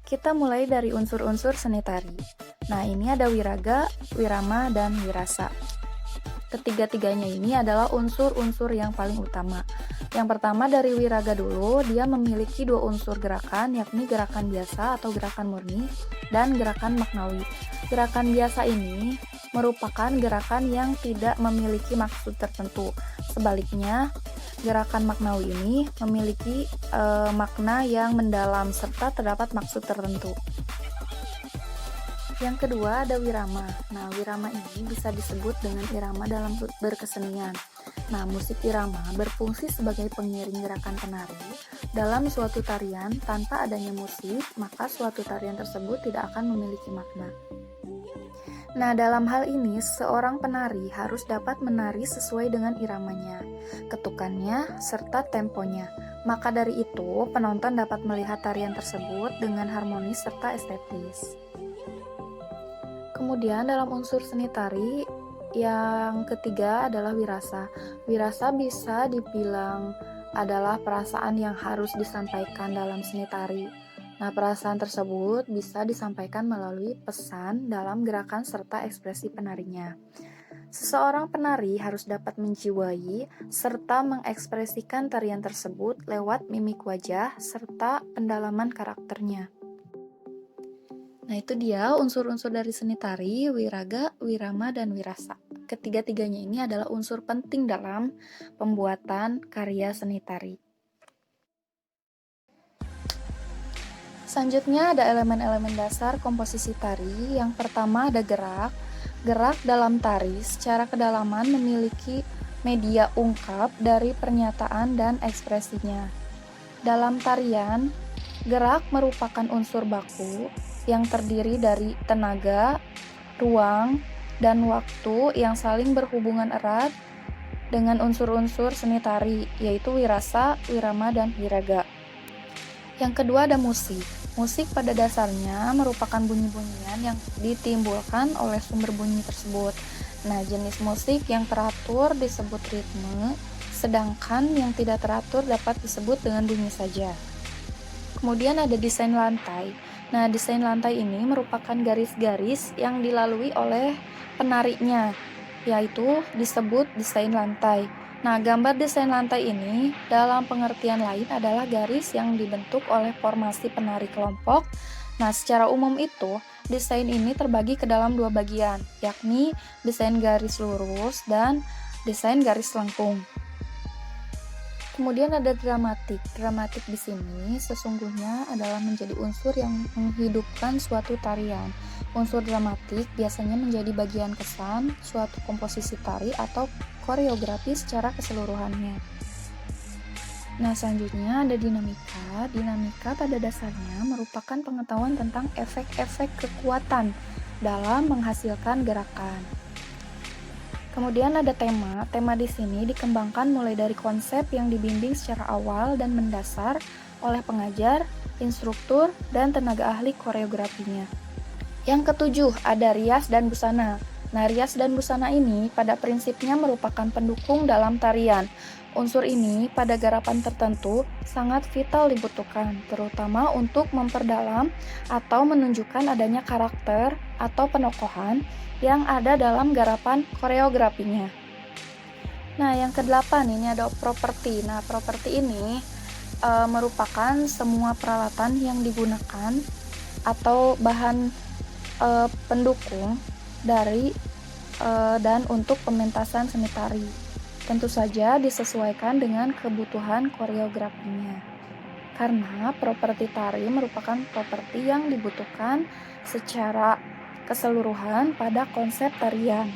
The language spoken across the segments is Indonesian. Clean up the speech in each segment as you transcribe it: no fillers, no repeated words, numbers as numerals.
Kita mulai dari unsur-unsur seni tari. Nah, ini ada wiraga, wirama, dan wirasa. Ketiga-tiganya ini adalah unsur-unsur yang paling utama. Yang pertama dari wiraga dulu, dia memiliki dua unsur gerakan, yakni gerakan biasa atau gerakan murni, dan gerakan maknawi. Gerakan biasa ini merupakan gerakan yang tidak memiliki maksud tertentu. Sebaliknya, gerakan maknawi ini memiliki makna yang mendalam serta terdapat maksud tertentu. Yang kedua ada wirama. Nah, wirama ini bisa disebut dengan irama dalam berkesenian. Nah, musik irama berfungsi sebagai pengiring gerakan penari. Dalam suatu tarian, tanpa adanya musik, maka suatu tarian tersebut tidak akan memiliki makna. Nah, dalam hal ini, seorang penari harus dapat menari sesuai dengan iramanya, ketukannya, serta temponya. Maka dari itu, penonton dapat melihat tarian tersebut dengan harmonis serta estetis. Kemudian dalam unsur seni tari, yang ketiga adalah wirasa. Wirasa bisa dibilang adalah perasaan yang harus disampaikan dalam seni tari. Nah, perasaan tersebut bisa disampaikan melalui pesan dalam gerakan serta ekspresi penarinya. Seseorang penari harus dapat menjiwai serta mengekspresikan tarian tersebut lewat mimik wajah serta pendalaman karakternya. Nah, itu dia unsur-unsur dari seni tari, wiraga, wirama, dan wirasa. Ketiga-tiganya ini adalah unsur penting dalam pembuatan karya seni tari. Selanjutnya ada elemen-elemen dasar komposisi tari. Yang pertama ada gerak. Gerak dalam tari secara kedalaman memiliki media ungkap dari pernyataan dan ekspresinya. Dalam tarian, gerak merupakan unsur baku yang terdiri dari tenaga, ruang, dan waktu yang saling berhubungan erat dengan unsur-unsur seni tari, yaitu wirasa, wirama, dan wiraga. Yang kedua ada musik. Musik pada dasarnya merupakan bunyi-bunyian yang ditimbulkan oleh sumber bunyi tersebut. Nah, jenis musik yang teratur disebut ritme, sedangkan yang tidak teratur dapat disebut dengan bunyi saja. Kemudian ada desain lantai. Nah, desain lantai ini merupakan garis-garis yang dilalui oleh penarinya, yaitu disebut desain lantai. Nah, gambar desain lantai ini dalam pengertian lain adalah garis yang dibentuk oleh formasi penari kelompok. Nah, secara umum itu, desain ini terbagi ke dalam dua bagian, yakni desain garis lurus dan desain garis lengkung. Kemudian ada dramatik. Dramatik di sini sesungguhnya adalah menjadi unsur yang menghidupkan suatu tarian. Unsur dramatik biasanya menjadi bagian kesan suatu komposisi tari atau koreografi secara keseluruhannya. Nah, selanjutnya ada dinamika. Dinamika pada dasarnya merupakan pengetahuan tentang efek-efek kekuatan dalam menghasilkan gerakan. Kemudian ada tema. Tema di sini dikembangkan mulai dari konsep yang dibimbing secara awal dan mendasar oleh pengajar, instruktur, dan tenaga ahli koreografinya. Yang ketujuh, ada rias dan busana. Nah, rias dan busana ini pada prinsipnya merupakan pendukung dalam tarian. Unsur ini pada garapan tertentu sangat vital dibutuhkan, terutama untuk memperdalam atau menunjukkan adanya karakter atau penokohan yang ada dalam garapan koreografinya. Nah, yang kedelapan ini ada properti. Nah, properti ini merupakan semua peralatan yang digunakan atau bahan pendukung dari dan untuk pementasan seni tari. Tentu saja disesuaikan dengan kebutuhan koreografinya. Karena properti tari merupakan properti yang dibutuhkan secara keseluruhan pada konsep tarian.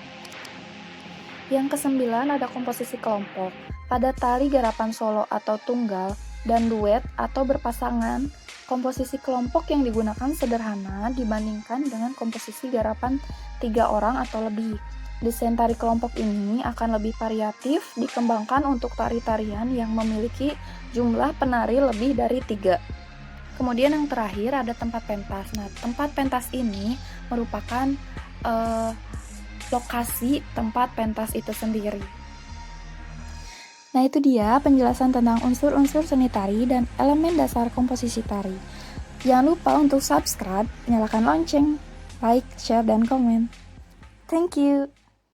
Yang kesembilan ada komposisi kelompok. Pada tari garapan solo atau tunggal dan duet atau berpasangan, komposisi kelompok yang digunakan sederhana dibandingkan dengan komposisi garapan 3 orang atau lebih. Desain tari kelompok ini akan lebih variatif dikembangkan untuk tari-tarian yang memiliki jumlah penari lebih dari 3. Kemudian yang terakhir ada tempat pentas. Nah, tempat pentas ini merupakan lokasi tempat pentas itu sendiri. Nah, itu dia penjelasan tentang unsur-unsur seni tari dan elemen dasar komposisi tari. Jangan lupa untuk subscribe, nyalakan lonceng, like, share, dan komen. Thank you.